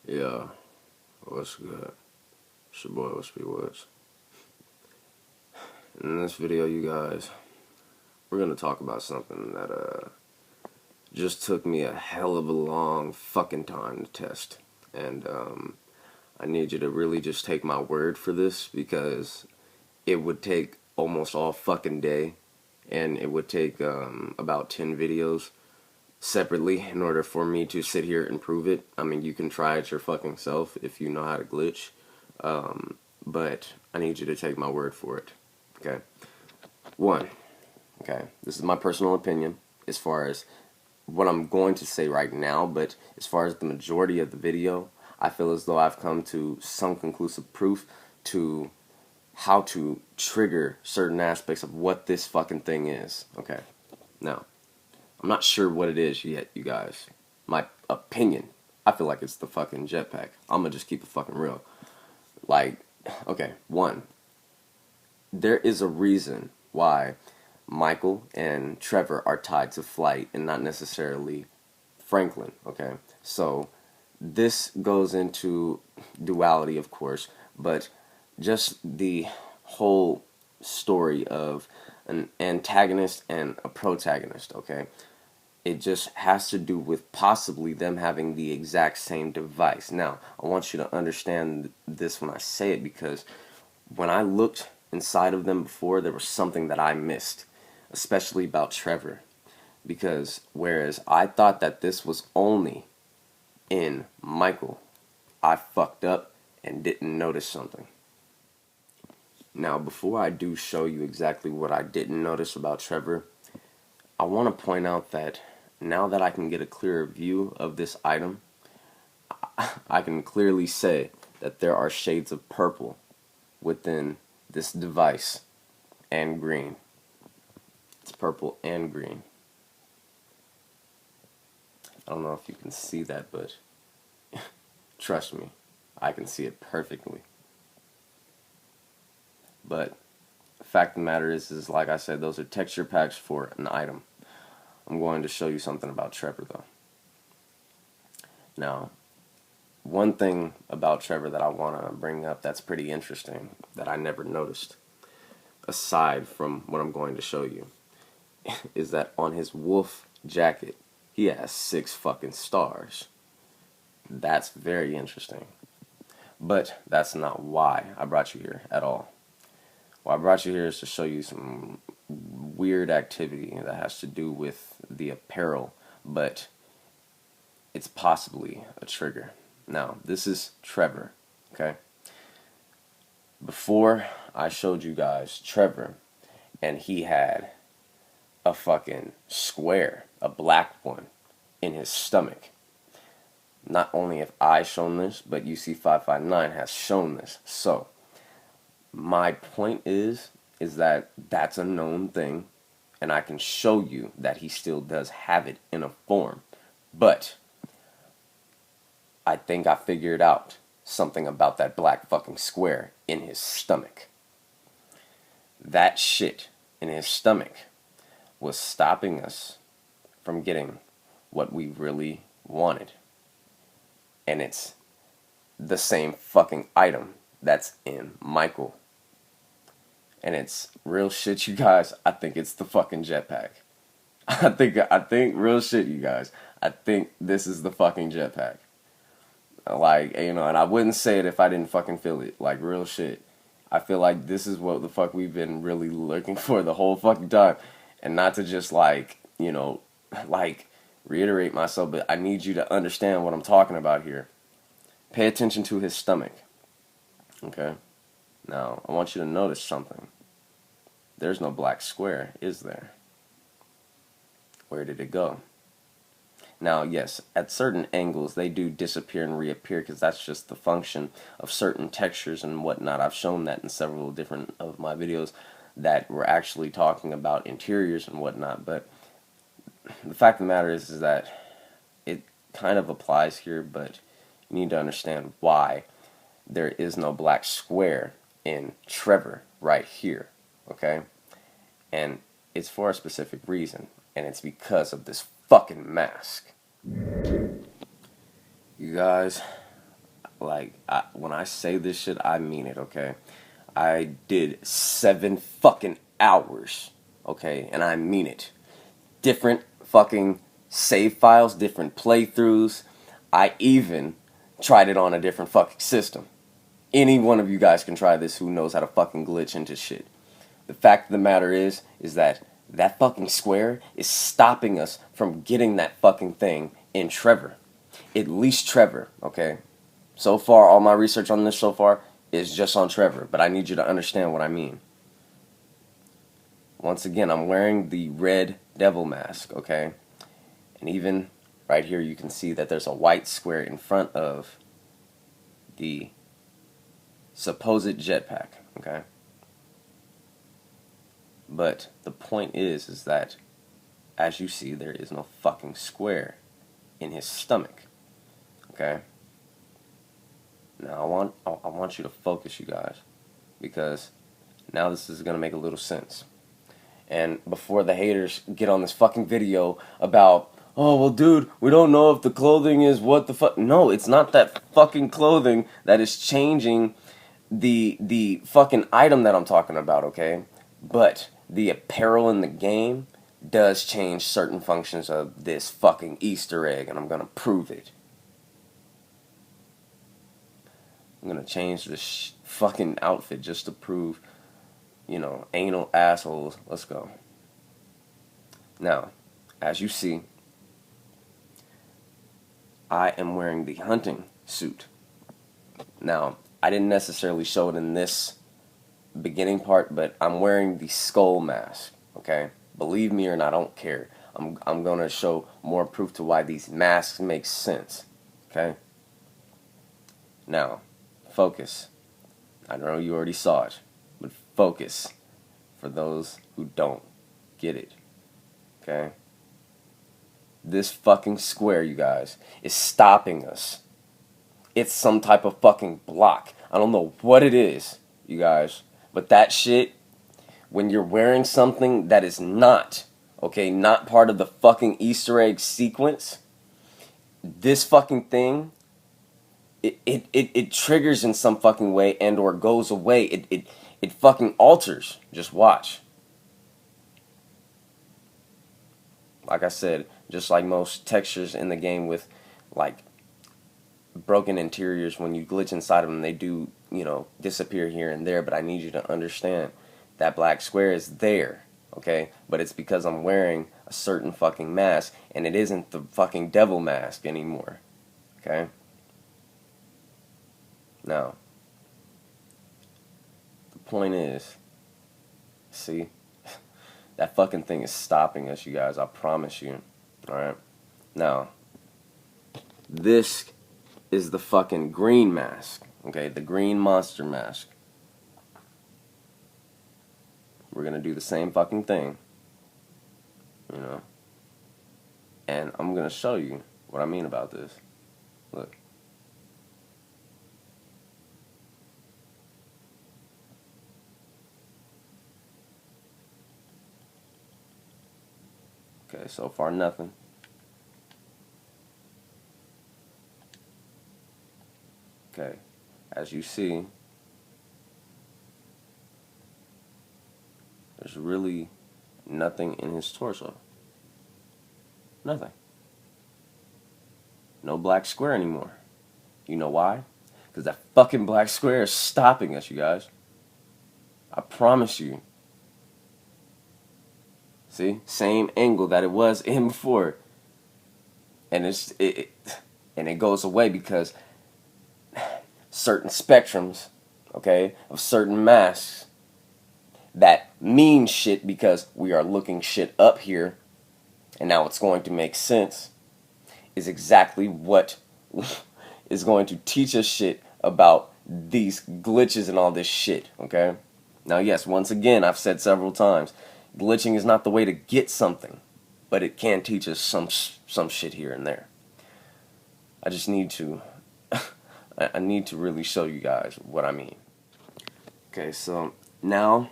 Yeah, what's good? It's your boy Whispy Woodz. In this video, you guys, we're gonna talk about something that just took me a hell of a long fucking time to test, and I need you to really just take my word for this because it would take almost all fucking day, and it would take about 10 videos separately in order for me to sit here and prove it. I mean, you can try it your fucking self if you know how to glitch. But I need you to take my word for it. Okay? One, okay, this is my personal opinion as far as what I'm going to say right now, but as far as the majority of the video, I feel as though I've come to some conclusive proof to how to trigger certain aspects of what this fucking thing is. Okay? Now, I'm not sure what it is yet, you guys. My opinion, I feel like it's the fucking jetpack. I'm gonna just keep it fucking real. Like, okay, one, there is a reason why Michael and Trevor are tied to Flight and not necessarily Franklin, okay? So, this goes into duality, of course, but just the whole story of an antagonist and a protagonist, okay? It just has to do with possibly them having the exact same device. Now, I want you to understand this when I say it, because when I looked inside of them before, there was something that I missed, especially about Trevor. Because whereas I thought that this was only in Michael, I fucked up and didn't notice something. Now, before I do show you exactly what I didn't notice about Trevor, I want to point out that now that I can get a clearer view of this item, I can clearly say that there are shades of purple within this device and green. It's purple and green. I don't know if you can see that, but trust me, I can see it perfectly. But the fact of the matter is like I said, those are texture packs for an item. I'm going to show you something about Trevor, though. Now, one thing about Trevor that I want to bring up that's pretty interesting that I never noticed, aside from what I'm going to show you, is that on his wolf jacket, he has 6 fucking stars. That's very interesting. But that's not why I brought you here at all. Why I brought you here is to show you some weird activity that has to do with the apparel, but it's possibly a trigger. Now, this is Trevor, okay? Before I showed you guys Trevor, and he had a fucking square, a black one, in his stomach. Not only have I shown this, but UC559 has shown this. So, my point is that that's a known thing, and I can show you that he still does have it in a form. But I think I figured out something about that black fucking square in his stomach. That shit in his stomach was stopping us from getting what we really wanted. And it's the same fucking item that's in Michael. And it's real shit, you guys. I think it's the fucking jetpack. I think real shit, you guys. I think this is the fucking jetpack. Like, you know, and I wouldn't say it if I didn't fucking feel it. Like, real shit. I feel like this is what the fuck we've been really looking for the whole fucking time. And not to just, like, you know, like, reiterate myself, but I need you to understand what I'm talking about here. Pay attention to his stomach. Okay? Now, I want you to notice something. There's no black square, is there? Where did it go? Now, yes, at certain angles, they do disappear and reappear because that's just the function of certain textures and whatnot. I've shown that in several different of my videos that we're actually talking about interiors and whatnot. But the fact of the matter is that it kind of applies here, but you need to understand why there is no black square in Trevor right here, okay? And it's for a specific reason, and it's because of this fucking mask. You guys, Like, when I say this shit, I mean it, okay? I did 7 fucking hours, okay? And I mean it. Different fucking save files, different playthroughs. I even tried it on a different fucking system. Any one of you guys can try this who knows how to fucking glitch into shit. The fact of the matter is that fucking square is stopping us from getting that fucking thing in Trevor. At least Trevor, okay? So far, all my research on this so far is just on Trevor, but I need you to understand what I mean. Once again, I'm wearing the red devil mask, okay? And even right here, you can see that there's a white square in front of the supposed jetpack, okay? But the point is that, as you see, there is no fucking square in his stomach, okay? Now, I want you to focus, you guys, because now this is going to make a little sense. And before the haters get on this fucking video about, oh, well, dude, we don't know if the clothing is what the fuck. No, it's not that fucking clothing that is changing the fucking item that I'm talking about, okay? But the apparel in the game does change certain functions of this fucking Easter egg, and I'm going to prove it. I'm going to change this fucking outfit just to prove, you know, anal assholes. Let's go. Now, as you see, I am wearing the hunting suit. Now, I didn't necessarily show it in this beginning part, but I'm wearing the skull mask, okay? Believe me or not, I don't care. I'm going to show more proof to why these masks make sense, okay? Now, focus. I know you already saw it, but focus for those who don't get it, okay? This fucking square, you guys, is stopping us. It's some type of fucking block. I don't know what it is, you guys, but that shit, when you're wearing something that is not, okay, not part of the fucking Easter egg sequence, this fucking thing, it triggers in some fucking way and or goes away. It fucking alters. Just watch. Like I said, just like most textures in the game with, like, broken interiors, when you glitch inside of them, they do, you know, disappear here and there, but I need you to understand that black square is there, okay? But it's because I'm wearing a certain fucking mask, and it isn't the fucking devil mask anymore, okay? Now, the point is, see, that fucking thing is stopping us, you guys, I promise you, alright? Now, this is the fucking green mask, okay? The green monster mask. We're gonna do the same fucking thing, you know? And I'm gonna show you what I mean about this. Look. Okay, so far nothing. Okay, as you see, there's really nothing in his torso. Nothing. No black square anymore. You know why? Because that fucking black square is stopping us, you guys. I promise you. See? Same angle that it was in before. And it goes away because certain spectrums, okay, of certain masks that mean shit because we are looking shit up here, and now it's going to make sense, is exactly what is going to teach us shit about these glitches and all this shit, okay? Now, yes, once again, I've said several times, glitching is not the way to get something, but it can teach us some shit here and there. I just need to I need to really show you guys what I mean. Okay, so now,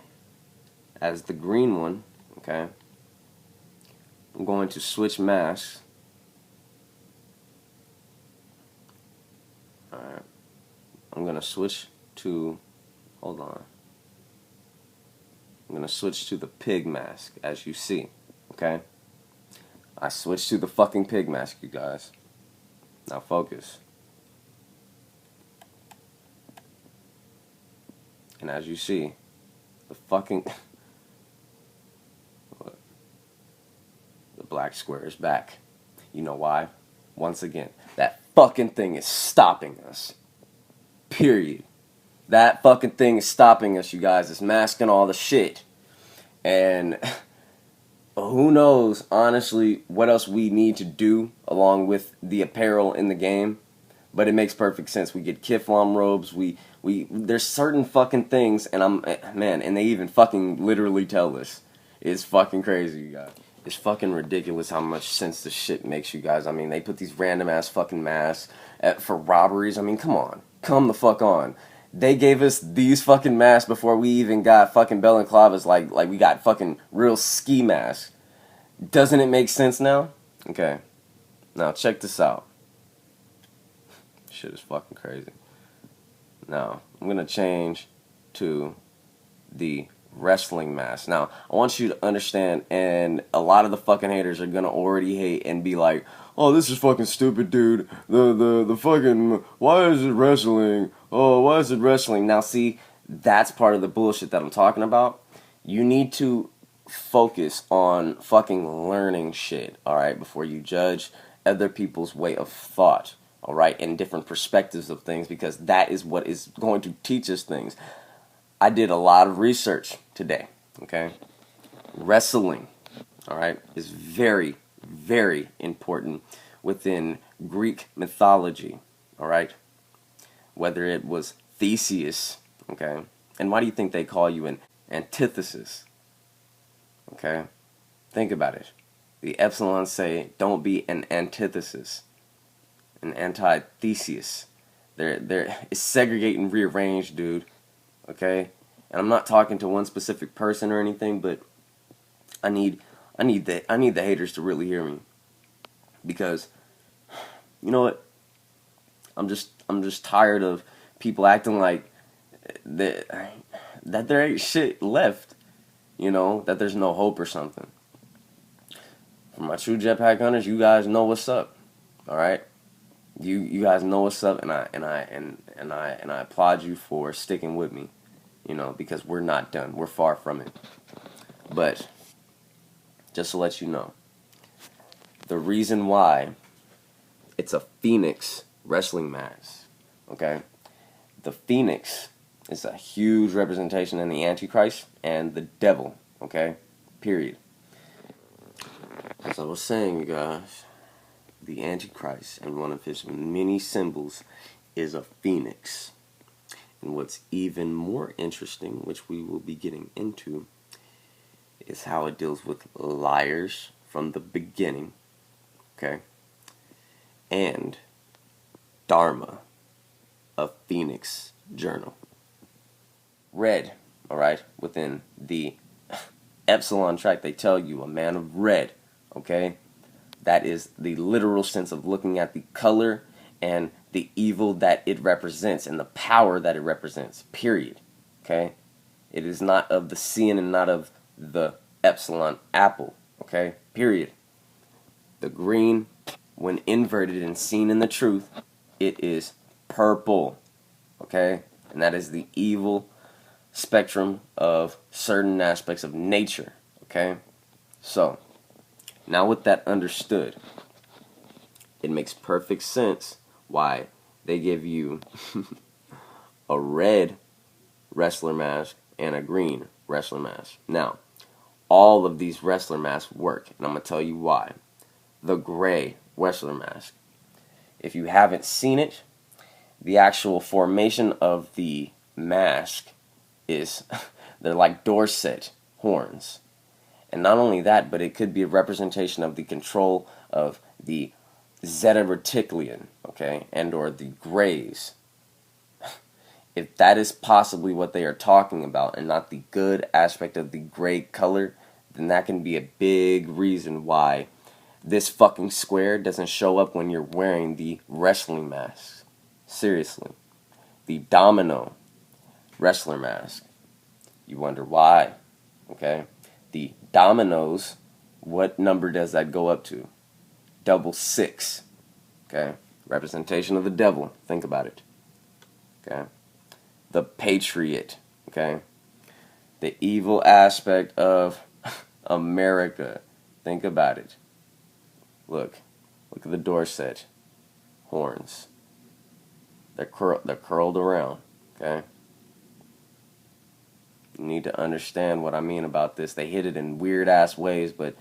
as the green one, okay, I'm going to switch masks. Alright, I'm gonna switch to, hold on. I'm gonna switch to the pig mask, as you see, okay? I switched to the fucking pig mask, you guys. Now focus. And as you see, the fucking the black square is back. You know why? Once again, that fucking thing is stopping us. Period. That fucking thing is stopping us, you guys. It's masking all the shit. And who knows, honestly, what else we need to do along with the apparel in the game. But it makes perfect sense. We get Kiflam robes. There's certain fucking things, and and they even fucking literally tell us. It's fucking crazy, you guys. It's fucking ridiculous how much sense this shit makes, you guys. I mean, they put these random ass fucking masks for robberies. I mean, come on. Come the fuck on. They gave us these fucking masks before we even got fucking balaclavas like we got fucking real ski masks. Doesn't it make sense now? Okay. Now, check this out. Shit is fucking crazy. Now, I'm going to change to the wrestling mask. Now, I want you to understand, and a lot of the fucking haters are going to already hate and be like, oh, this is fucking stupid, dude. The fucking, why is it wrestling? Oh, why is it wrestling? Now, see, that's part of the bullshit that I'm talking about. You need to focus on fucking learning shit, alright, before you judge other people's way of thought, alright, and different perspectives of things, because that is what is going to teach us things. I did a lot of research today, okay? Wrestling, alright, is very, very important within Greek mythology, alright? Whether it was Theseus, okay? And why do you think they call you an antithesis? Okay? Think about it. The Epsilon say, don't be an antithesis. An anti-Theseus. It's segregate and rearrange, dude. Okay? And I'm not talking to one specific person or anything, but I need the haters to really hear me. Because you know what? I'm just tired of people acting like that there ain't shit left. You know, that there's no hope or something. For my true jetpack hunters, you guys know what's up. All right? You guys know what's up, and I applaud you for sticking with me. You know, because we're not done. We're far from it. But just to let you know, the reason why it's a Phoenix wrestling mask, okay? The Phoenix is a huge representation in the Antichrist and the devil, okay? Period. As I was saying, you guys, the Antichrist and one of his many symbols is a phoenix. And what's even more interesting, which we will be getting into, is how it deals with liars from the beginning, okay? And Dharma, a Phoenix journal. Red, alright, within the Epsilon track, they tell you a man of red, okay? That is the literal sense of looking at the color and the evil that it represents and the power that it represents, period, okay? It is not of the seeing and not of the Epsilon apple, okay? Period. The green, when inverted and seen in the truth, it is purple, okay? And that is the evil spectrum of certain aspects of nature, okay? So, now with that understood, it makes perfect sense why they give you a red wrestler mask and a green wrestler mask. Now, all of these wrestler masks work, and I'm going to tell you why. The gray wrestler mask, if you haven't seen it, the actual formation of the mask is, they're like Dorset horns. And not only that, but it could be a representation of the control of the Zeta Reticuli, okay, and or the grays. If that is possibly what they are talking about and not the good aspect of the gray color, then that can be a big reason why this fucking square doesn't show up when you're wearing the wrestling mask. Seriously. the domino wrestler mask. You wonder why, okay? The dominoes, what number does that go up to? Double six, okay? Representation of the devil, think about it, okay? The patriot, okay? The evil aspect of America, think about it. Look at the Dorset horns. They're curled around, okay? You need to understand what I mean about this. They hit it in weird ass ways, but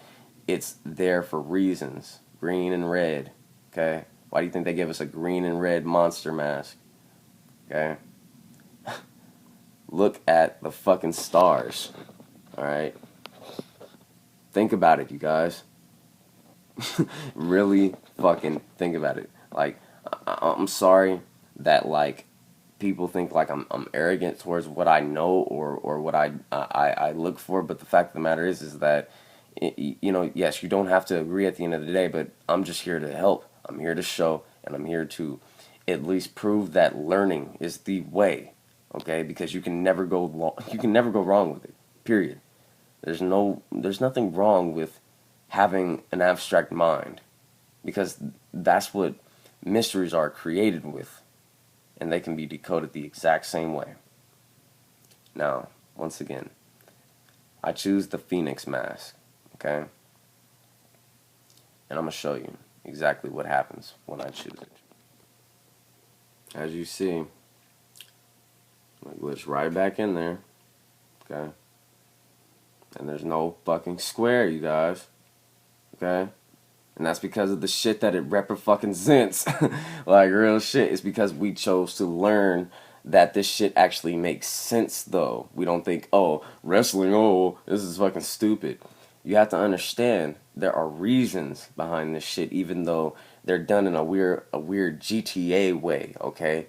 it's there for reasons. Green and red, okay? Why do you think they give us a green and red monster mask? Okay? Look at the fucking stars, alright? Think about it, you guys. Really fucking think about it. Like, I'm sorry that, like, people think like I'm arrogant towards what I know or what I look for, but the fact of the matter is that you know, yes, you don't have to agree at the end of the day, but I'm just here to help. I'm here to show, and I'm here to at least prove that learning is the way, okay? Because you can never go wrong with it. Period. There's nothing wrong with having an abstract mind, because that's what mysteries are created with, and they can be decoded the exact same way. Now, once again, I choose the Phoenix mask, okay? And I'm going to show you exactly what happens when I choose it. As you see, I'm going to glitch right back in there, okay? And there's no fucking square, you guys, okay? And that's because of the shit that it represents. Like, real shit. It's because we chose to learn that this shit actually makes sense, though. We don't think, oh, wrestling, oh, this is fucking stupid. You have to understand there are reasons behind this shit, even though they're done in a weird GTA way, okay?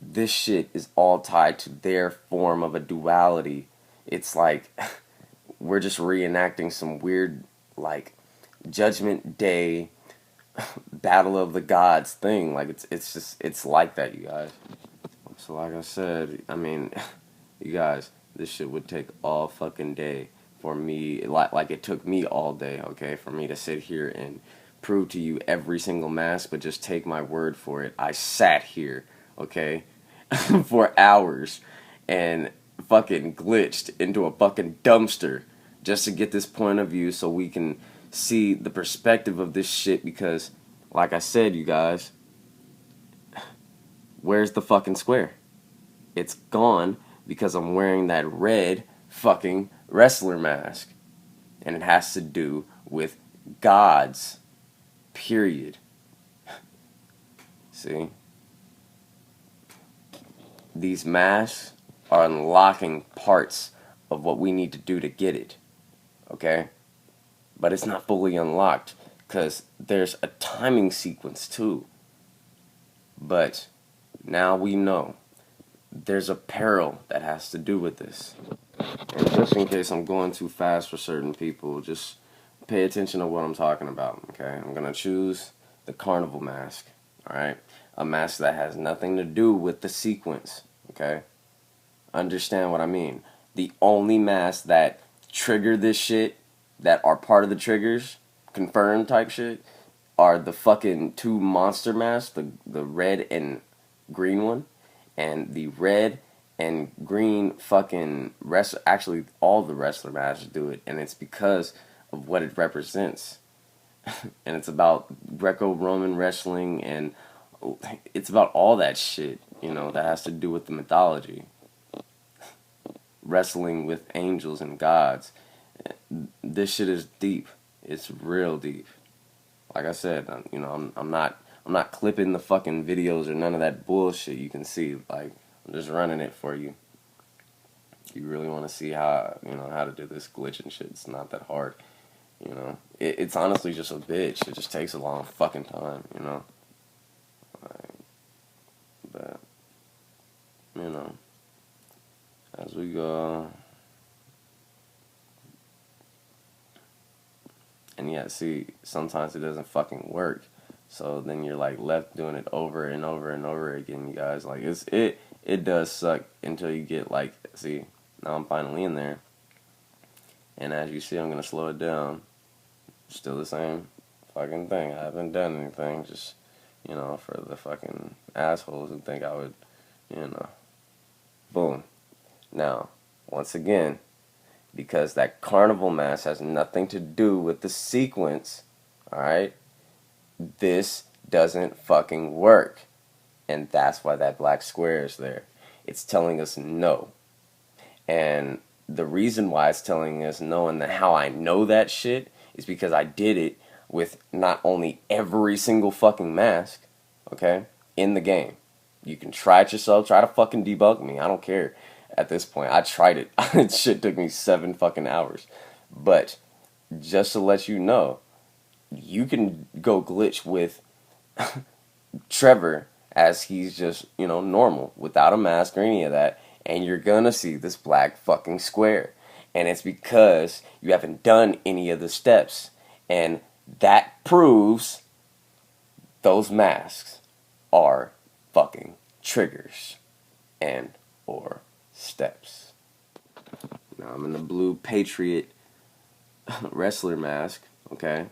This shit is all tied to their form of a duality. It's like we're just reenacting some weird, like, Judgment Day, Battle of the Gods thing. Like, it's like that, you guys. So like I said, I mean, you guys, this shit would take all fucking day for me, like it took me all day, okay, for me to sit here and prove to you every single mask, but just take my word for it. I sat here, okay, for hours and fucking glitched into a fucking dumpster just to get this point of view so we can see the perspective of this shit, because like I said, you guys, where's the fucking square? It's gone because I'm wearing that red fucking wrestler mask, and it has to do with gods, period. See, these masks are unlocking parts of what we need to do to get it, okay? But it's not fully unlocked because there's a timing sequence too. But now we know there's a peril that has to do with this. And just in case I'm going too fast for certain people, just pay attention to what I'm talking about, okay? I'm going to choose the carnival mask, alright? A mask that has nothing to do with the sequence, okay? Understand what I mean. The only masks that trigger this shit, that are part of the triggers, confirmed type shit, are the fucking two monster masks, the red and green one, and the red and green fucking actually all the wrestler masks do it, and it's because of what it represents. And it's about Greco-Roman wrestling, and it's about all that shit, you know, that has to do with the mythology. Wrestling with angels and gods. This shit is deep. It's real deep. Like I said, you know, I'm not clipping the fucking videos or none of that bullshit. You can see, like, I'm just running it for you. You really want to see how, you know, how to do this glitch and shit. It's not that hard, you know. It's honestly just a bitch. It just takes a long fucking time, you know. Like, but, you know, as we go. And yeah, see, sometimes it doesn't fucking work. So then you're like left doing it over and over and over again, you guys. Like, it does suck until you get like, see, now I'm finally in there. And as you see, I'm going to slow it down. Still the same fucking thing. I haven't done anything. Just, you know, for the fucking assholes who think I would, you know. Boom. Now, once again, because that carnival mask has nothing to do with the sequence, alright, this doesn't fucking work. And that's why that black square is there. It's telling us no. And the reason why it's telling us no and how I know that shit is because I did it with not only every single fucking mask, okay, in the game. You can try it yourself, try to fucking debug me, I don't care. At this point, I tried it. Shit took me 7 fucking hours. But just to let you know, you can go glitch with Trevor as he's just, you know, normal, without a mask or any of that, and you're gonna see this black fucking square. And it's because you haven't done any of the steps. And that proves those masks are fucking triggers and or steps. Now I'm in the blue Patriot wrestler mask, okay?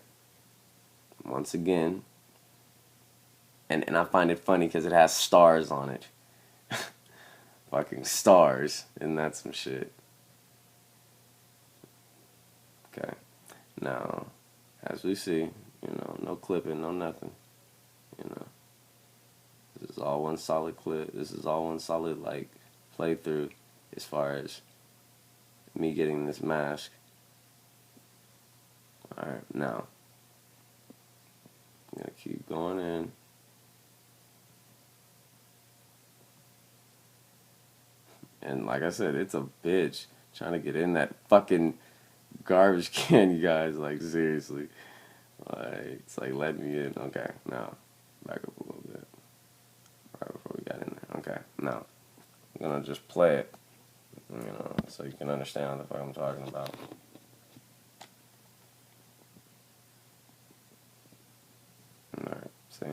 Once again. And I find it funny because it has stars on it. Fucking stars. Isn't that some shit? Okay. Now, as we see, you know, no clipping, no nothing. You know. This is all one solid clip. This is all one solid, like, playthrough as far as me getting this mask. Alright, now. I'm gonna keep going in. And like I said, it's a bitch trying to get in that fucking garbage can, you guys. Like, seriously. Like, it's like, let me in. Okay, now, back up a little bit. Right before we got in there. Okay, now, I'm gonna just play it, you know, so you can understand what the fuck I'm talking about. Alright, see?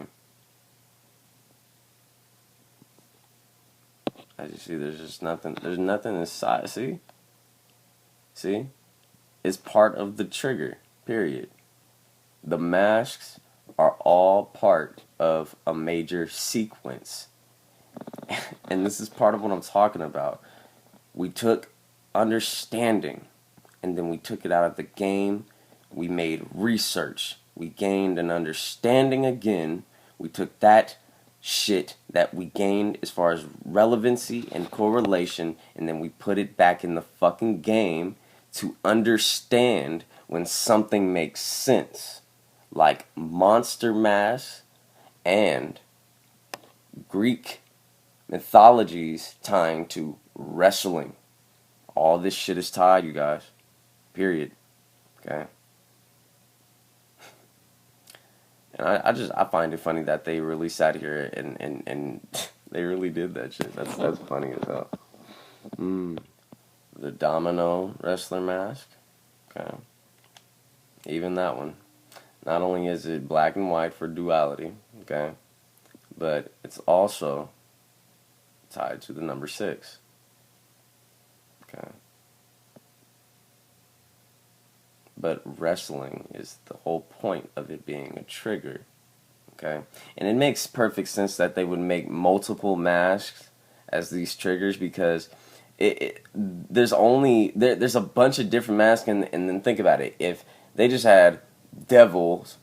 As you see, there's nothing inside, see? See? It's part of the trigger, period. The masks are all part of a major sequence. And this is part of what I'm talking about. We took understanding, and then we took it out of the game. We made research. We gained an understanding again. We took that shit that we gained as far as relevancy and correlation, and then we put it back in the fucking game to understand when something makes sense. Like monster mass and Greek mythologies tying to wrestling. All this shit is tied, you guys. Period. Okay? And I find it funny that they really sat here and they really did that shit. That's funny as hell. The domino wrestler mask. Okay. Even that one. Not only is it black and white for duality, okay, but it's also tied to the number 6. Okay. But wrestling is the whole point of it being a trigger. Okay? And it makes perfect sense that they would make multiple masks as these triggers, because there's a bunch of different masks, and then think about it. If they just had devils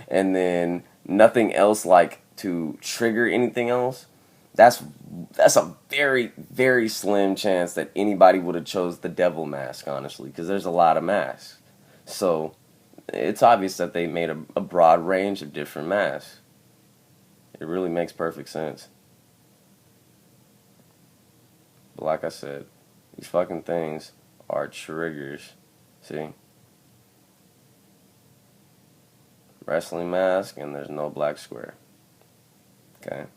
and then nothing else like to trigger anything else, that's a very, very slim chance that anybody would have chose the devil mask, honestly, because there's a lot of masks. So it's obvious that they made a broad range of different masks. It really makes perfect sense. But like I said, these fucking things are triggers. See? Wrestling mask, and there's no black square. Okay?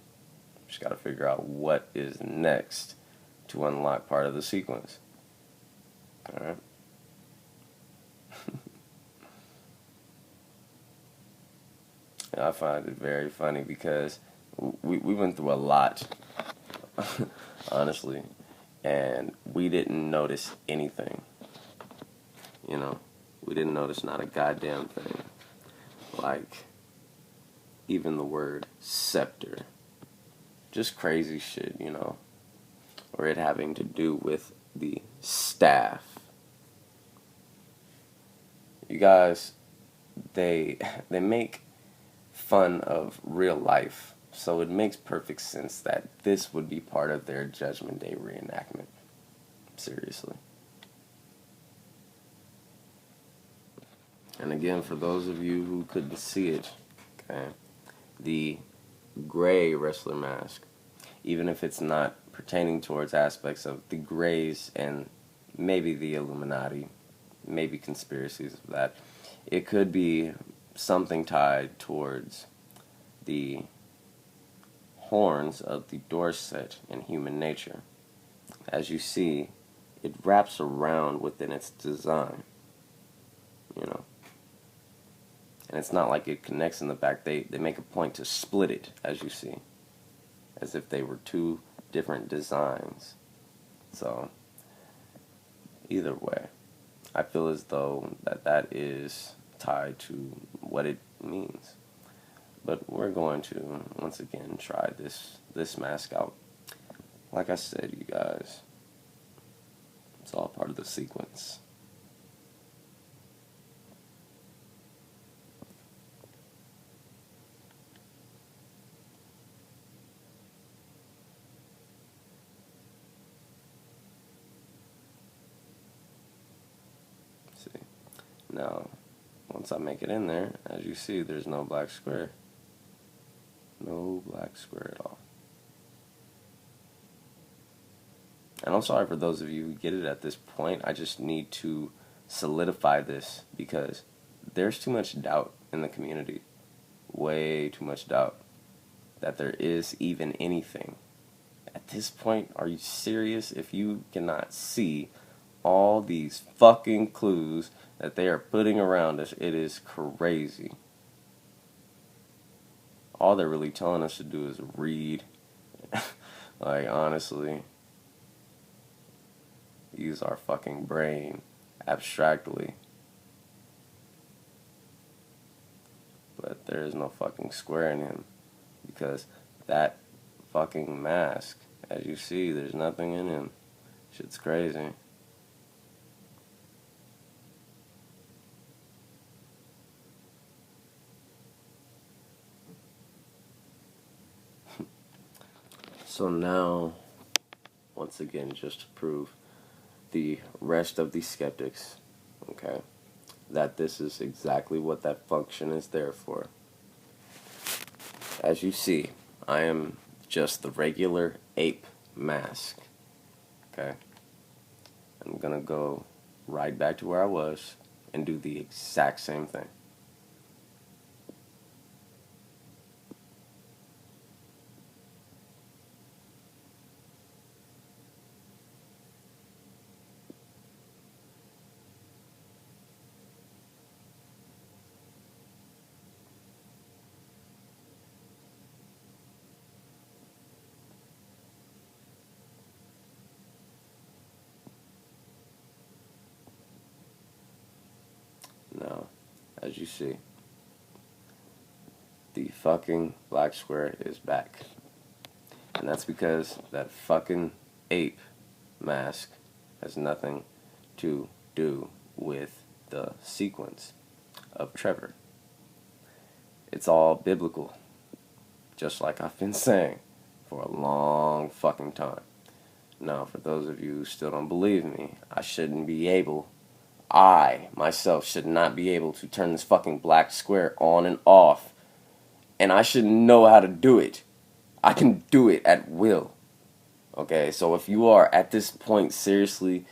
Just gotta figure out what is next to unlock part of the sequence. Alright? I find it very funny because we went through a lot honestly, and we didn't notice anything. You know, we didn't notice not a goddamn thing. Like, even the word scepter. Just crazy shit, you know. Or it having to do with the staff. You guys, they make fun of real life, so it makes perfect sense that this would be part of their Judgment Day reenactment. Seriously. And again, for those of you who couldn't see it, okay, the gray wrestler mask, even if it's not pertaining towards aspects of the Greys and maybe the Illuminati, maybe conspiracies of that, it could be something tied towards the horns of the Dorset in human nature. As you see, it wraps around within its design, you know. And it's not like it connects in the back. They make a point to split it, as you see, as if they were two different designs. So, either way, I feel as though that is tied to what it means. But we're going to, once again, try this mask out. Like I said, you guys, it's all part of the sequence. See, now, once I make it in there, as you see, there's no black square. No black square at all. And I'm sorry for those of you who get it at this point. I just need to solidify this because there's too much doubt in the community. Way too much doubt that there is even anything. At this point, are you serious? If you cannot see all these fucking clues that they are putting around us, it is crazy. All they're really telling us to do is read. Like, honestly, use our fucking brain abstractly. But there is no fucking square in him because that fucking mask, as you see, there's nothing in him. Shit's crazy. So now, once again, just to prove the rest of the skeptics, okay, that this is exactly what that function is there for. As you see, I am just the regular ape mask, okay? I'm gonna go right back to where I was and do the exact same thing. Now, as you see, the fucking black square is back. And that's because that fucking ape mask has nothing to do with the sequence of Trevor. It's all biblical, just like I've been saying for a long fucking time. Now, for those of you who still don't believe me, I myself should not be able to turn this fucking black square on and off. And I should know how to do it. I can do it at will. Okay, so if you are at this point seriously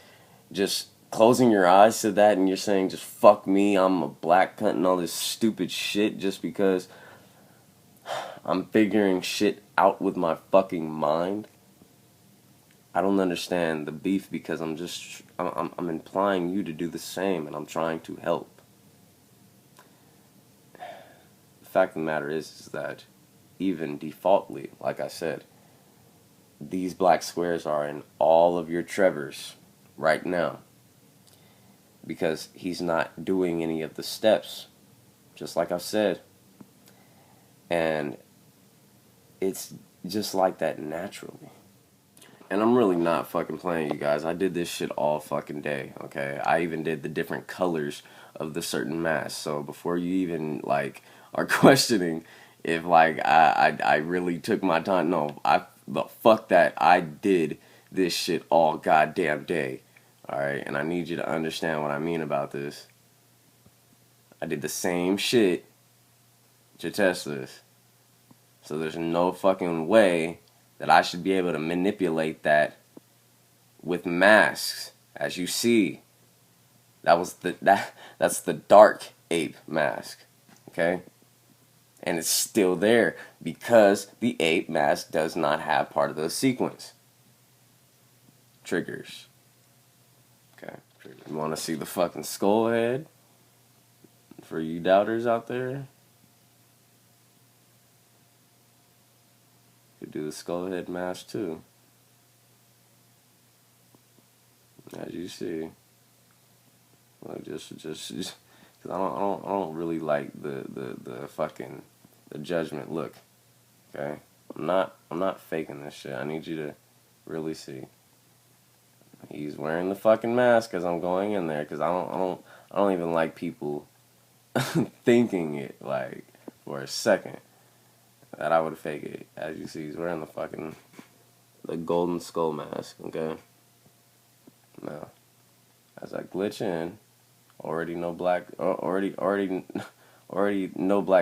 just closing your eyes to that and you're saying just fuck me, I'm a black cunt and all this stupid shit just because I'm figuring shit out with my fucking mind, I don't understand the beef because I'm implying you to do the same and I'm trying to help. The fact of the matter is that even defaultly, like I said, these black squares are in all of your Trevors right now, because he's not doing any of the steps, just like I've said. And it's just like that naturally. And I'm really not fucking playing, you guys. I did this shit all fucking day, okay? I even did the different colors of the certain masks. So before you even, like, are questioning if, like, I really took my time, no, but fuck that. I did this shit all goddamn day, alright? And I need you to understand what I mean about this. I did the same shit to test this. So there's no fucking way that I should be able to manipulate that with masks. As you see, that's the dark ape mask, okay? And it's still there because the ape mask does not have part of the sequence. Triggers. Okay. You want to see the fucking skull head? For you doubters out there? You could do the skull head mask too. As you see. Like just cause I don't really like the fucking the judgment look. Okay? I'm not faking this shit. I need you to really see. He's wearing the fucking mask because I'm going in there, because I don't even like people thinking it, like, for a second that I would fake it. As you see, he's wearing the golden skull mask, okay? Now, as I glitch in, already no black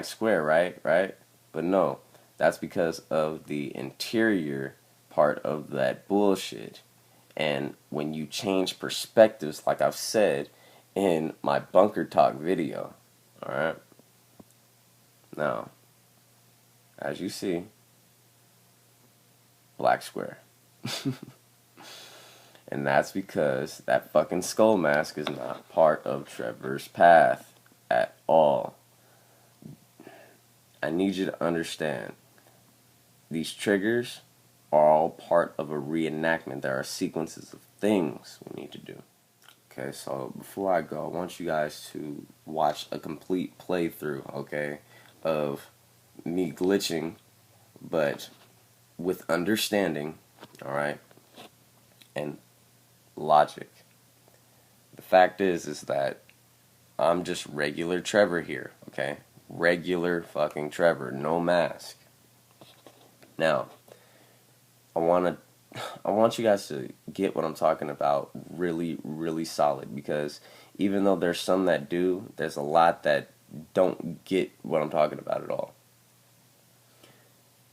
square, right? But no, that's because of the interior part of that bullshit. And when you change perspectives, like I've said in my bunker talk video, alright? Now, as you see, black square. And that's because that fucking skull mask is not part of Trevor's path at all. I need you to understand, these triggers are all part of a reenactment. There are sequences of things we need to do. Okay, so before I go, I want you guys to watch a complete playthrough, okay, of me glitching, but with understanding, alright, and logic. The fact is that I'm just regular Trevor here, okay? Regular fucking Trevor, no mask. Now, I want you guys to get what I'm talking about really, really solid, because even though there's some that do, there's a lot that don't get what I'm talking about at all.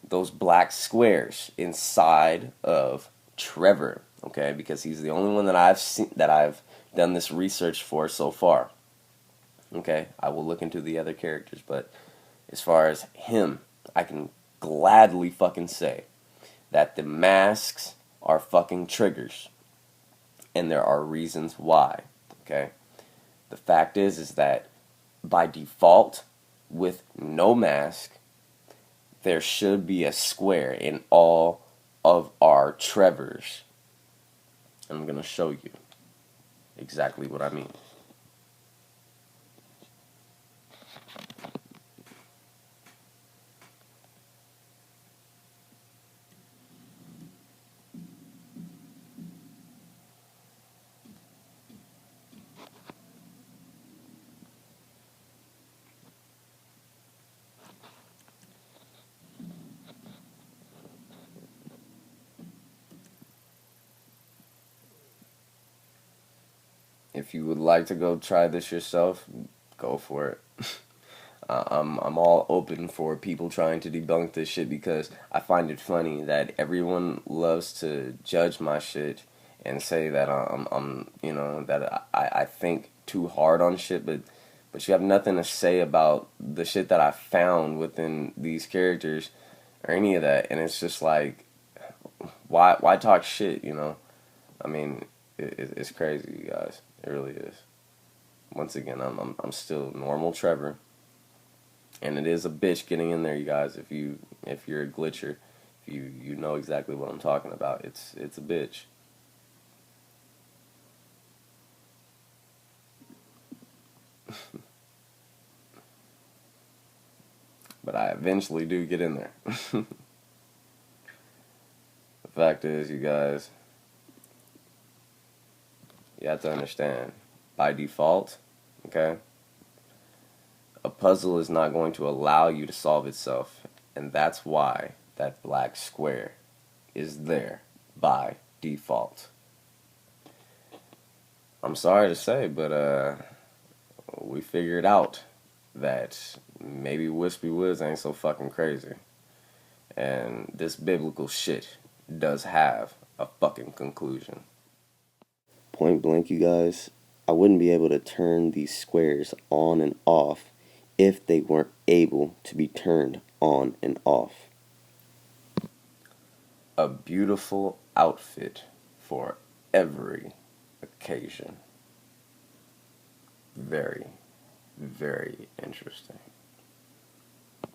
Those black squares inside of Trevor, okay, because he's the only one that I've seen, that I've done this research for so far. Okay, I will look into the other characters, but as far as him, I can gladly fucking say that the masks are fucking triggers, and there are reasons why. Okay, the fact is that by default, with no mask, there should be a square in all of our Trevors. I'm gonna show you exactly what I mean. If you would like to go try this yourself, go for it. I'm all open for people trying to debunk this shit, because I find it funny that everyone loves to judge my shit and say that I'm you know, that I think too hard on shit, but you have nothing to say about the shit that I found within these characters or any of that, and it's just like, why talk shit, you know? I mean, it's crazy, you guys. It really is. Once again, I'm still normal Trevor, and it is a bitch getting in there, you guys. If you're a glitcher, if you know exactly what I'm talking about. It's a bitch. But I eventually do get in there. The fact is, you guys, you have to understand, by default, okay, a puzzle is not going to allow you to solve itself. And that's why that black square is there by default. I'm sorry to say, but we figured out that maybe Whispy Woodz ain't so fucking crazy. And this biblical shit does have a fucking conclusion. Point blank, you guys, I wouldn't be able to turn these squares on and off if they weren't able to be turned on and off. A beautiful outfit for every occasion. Very, very interesting.